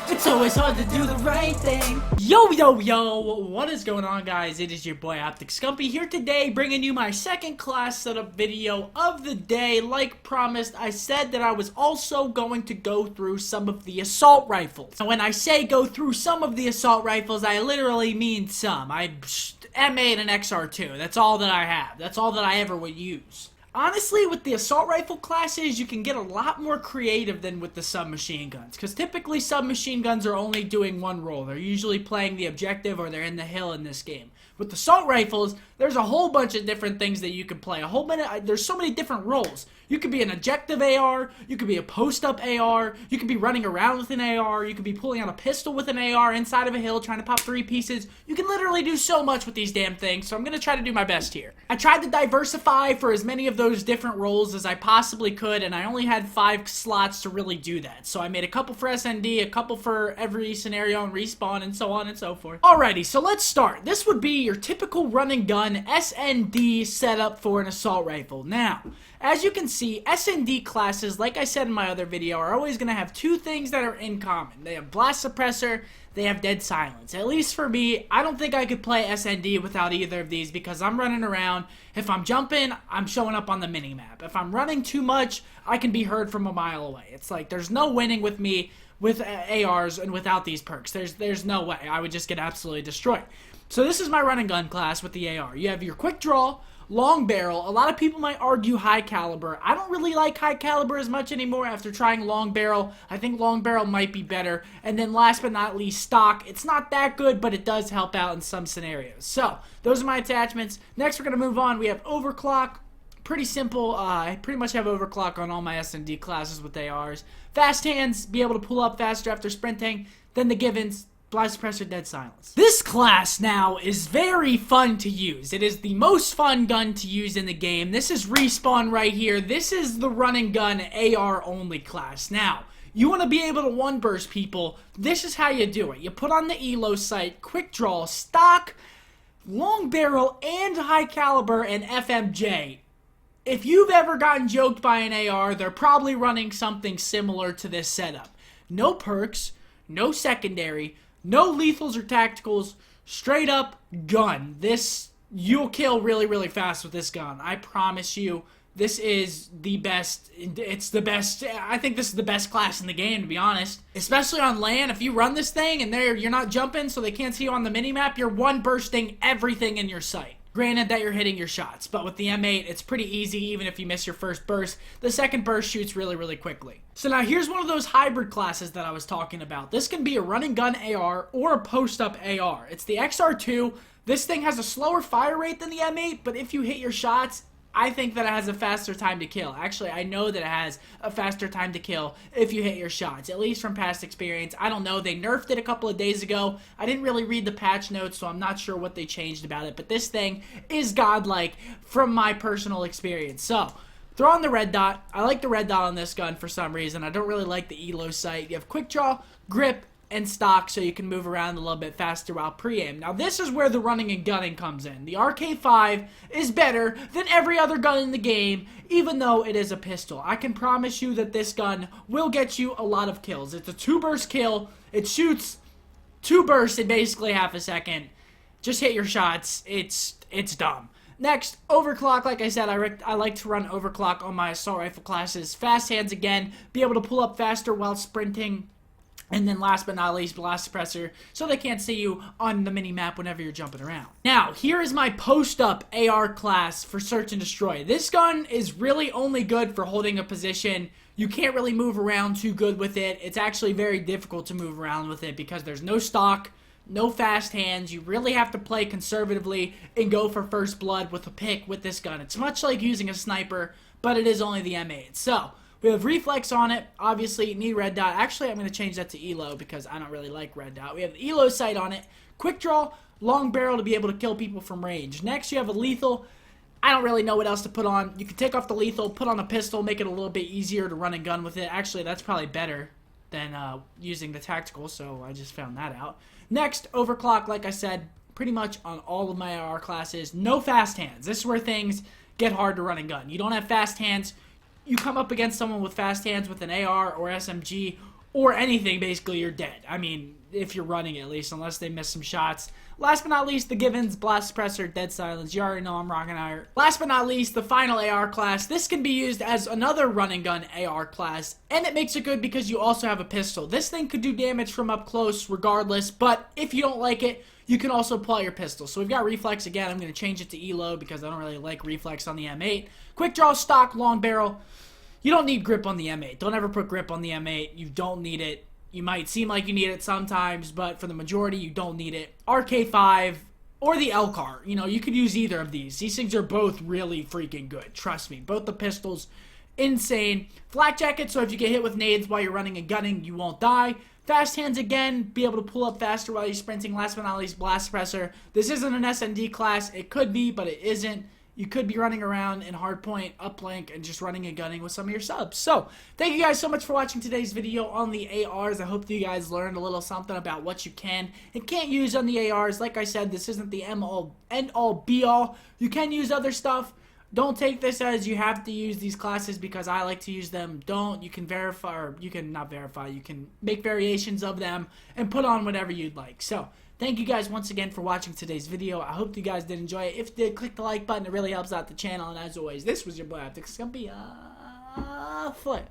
It's always hard to do the right thing. Yo, yo, yo, what is going on, guys? It is your boy Optic Scumpy here today, bringing you my second class setup video of the day. Like promised, I said that I was also going to go through some of the assault rifles. And when I say go through some of the assault rifles, I literally mean some. M8 and XR2, that's all that I have. That's all that I ever would use. Honestly, with the assault rifle classes, you can get a lot more creative than with the submachine guns. Because typically submachine guns are only doing one role. They're usually playing the objective or they're in the hill in this game. With the assault rifles, there's a whole bunch of different things that you can play. There's so many different roles. You could be an objective AR, you could be a post-up AR, you could be running around with an AR, you could be pulling out a pistol with an AR inside of a hill trying to pop 3 pieces. You can literally do so much with these damn things, so I'm going to try to do my best here. I tried to diversify for as many of those different roles as I possibly could, and I only had 5 slots to really do that. So I made a couple for SND, a couple for every scenario and respawn, and so on and so forth. Alrighty, so let's start. This would be your typical run and gun SND setup for an assault rifle. Now, as you can see, SND classes, like I said in my other video, are always going to have 2 things that are in common. They have blast suppressor, they have dead silence. At least for me, I don't think I could play SND without either of these because I'm running around. If I'm jumping, I'm showing up on the minimap. If I'm running too much, I can be heard from a mile away. It's like there's no winning with me with ARs and without these perks. There's no way. I would just get absolutely destroyed. So this is my run and gun class with the AR. You have your quick draw, long barrel. A lot of people might argue high caliber. I don't really like high caliber as much anymore after trying long barrel. I think long barrel might be better. And then last but not least, stock. It's not that good, but it does help out in some scenarios. So those are my attachments. Next, we're going to move on. We have overclock. Pretty simple. I pretty much have overclock on all my S&D classes with ARs. Fast hands, be able to pull up faster after sprinting. Then the givens. Blast suppressor, dead silence. This class now is very fun to use. It is the most fun gun to use in the game. This is respawn right here. This is the run and gun AR only class. Now, you want to be able to one burst people. This is how you do it. You put on the elo sight, quick draw, stock, long barrel, and high caliber and FMJ. If you've ever gotten joked by an AR, they're probably running something similar to this setup. No perks, no secondary, no lethals or tacticals, straight up gun. You'll kill really, really fast with this gun. I promise you, this is the best. It's the best. I think this is the best class in the game, to be honest. Especially on land, if you run this thing and you're not jumping so they can't see you on the minimap, you're one bursting everything in your sight. Granted that you're hitting your shots, but with the M8, it's pretty easy even if you miss your first burst. The second burst shoots really, really quickly. So now here's one of those hybrid classes that I was talking about. This can be a run and gun AR or a post-up AR. It's the XR2. This thing has a slower fire rate than the M8, but if you hit your shots, I think that it has a faster time to kill. Actually, I know that it has a faster time to kill if you hit your shots, at least from past experience. I don't know. They nerfed it a couple of days ago. I didn't really read the patch notes, so I'm not sure what they changed about it. But this thing is godlike from my personal experience. So, throw on the red dot. I like the red dot on this gun for some reason. I don't really like the elo sight. You have quick draw, grip, and stock so you can move around a little bit faster while pre-aim. Now this is where the running and gunning comes in. The RK5 is better than every other gun in the game, even though it is a pistol. I can promise you that this gun will get you a lot of kills. It's a 2-burst kill. It shoots 2 bursts in basically half a second. Just hit your shots. It's dumb. Next, overclock. Like I said, I like to run overclock on my assault rifle classes. Fast hands again, be able to pull up faster while sprinting. And then last but not least, blast suppressor, so they can't see you on the mini-map whenever you're jumping around. Now, here is my post-up AR class for search and destroy. This gun is really only good for holding a position. You can't really move around too good with it. It's actually very difficult to move around with it because there's no stock, no fast hands. You really have to play conservatively and go for first blood with a pick with this gun. It's much like using a sniper, but it is only the M8. So, we have reflex on it, obviously, need red dot. Actually, I'm going to change that to elo because I don't really like red dot. We have the elo sight on it, quick draw, long barrel to be able to kill people from range. Next, you have a lethal. I don't really know what else to put on. You can take off the lethal, put on a pistol, make it a little bit easier to run and gun with it. Actually, that's probably better than using the tactical, so I just found that out. Next, overclock, like I said, pretty much on all of my AR classes. No fast hands. This is where things get hard to run and gun. You don't have fast hands. You come up against someone with fast hands with an AR or SMG or anything, basically, you're dead. I mean, if you're running at least, unless they miss some shots. Last but not least, the Givens, Blast Suppressor, Dead Silence. You already know I'm rocking iron. Last but not least, the final AR class. This can be used as another run and gun AR class, and it makes it good because you also have a pistol. This thing could do damage from up close regardless, but if you don't like it, you can also pull out your pistol. So we've got Reflex again. I'm going to change it to ELO because I don't really like Reflex on the M8. Quick Draw, Stock, Long Barrel. You don't need grip on the M8. Don't ever put grip on the M8. You don't need it. You might seem like you need it sometimes, but for the majority, you don't need it. RK5 or the LCAR. You know, you could use either of these. These things are both really freaking good. Trust me. Both the pistols, insane. Flak Jacket, so if you get hit with nades while you're running and gunning, you won't die. Fast Hands again, be able to pull up faster while you're sprinting. Last but not least, Blast Suppressor. This isn't an SND class. It could be, but it isn't. You could be running around in hardpoint, uplink, and just running and gunning with some of your subs. So, thank you guys so much for watching today's video on the ARs. I hope you guys learned a little something about what you can and can't use on the ARs. Like I said, this isn't the end-all, be-all. You can use other stuff. Don't take this as you have to use these classes because I like to use them. Don't. You can verify, or you can not verify. You can make variations of them and put on whatever you'd like. So, thank you guys once again for watching today's video. I hope you guys did enjoy it. If you did, click the like button. It really helps out the channel. And as always, this was your boy, Scump. Foot.